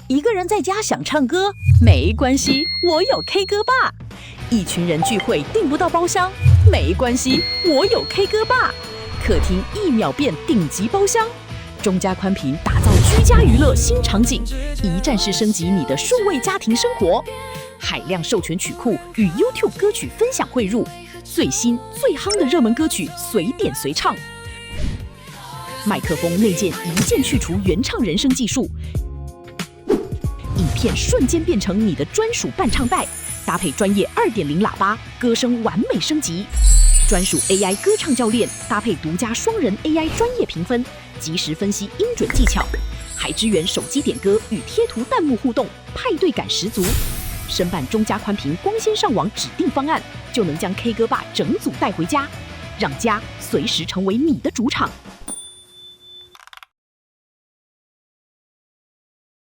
一個人在家想唱歌，沒關係，我有 K 歌吧。一群人聚會訂不到包廂，沒關係，我有 K 歌吧。客廳一秒變頂級包廂，中嘉寬頻打造居家娛樂新場景，一站式升級你的數位家庭生活。海量授權曲庫與 YouTube 歌曲分享匯入，最新最夯的熱門歌曲隨點隨唱。麥克風內建一鍵去除原唱人聲技術，影片瞬間變成你的專屬伴唱帶，搭配專業2.0喇叭，歌聲完美升級。專屬 AI 歌唱教練搭配獨家雙人 AI 專業評分，即時分析音準技巧，還支援手機點歌與貼圖彈幕互動，派對感十足。申辦中嘉寬頻光纖上網指定方案，就能將 K 歌吧整組帶回家，讓家隨時成為你的主場。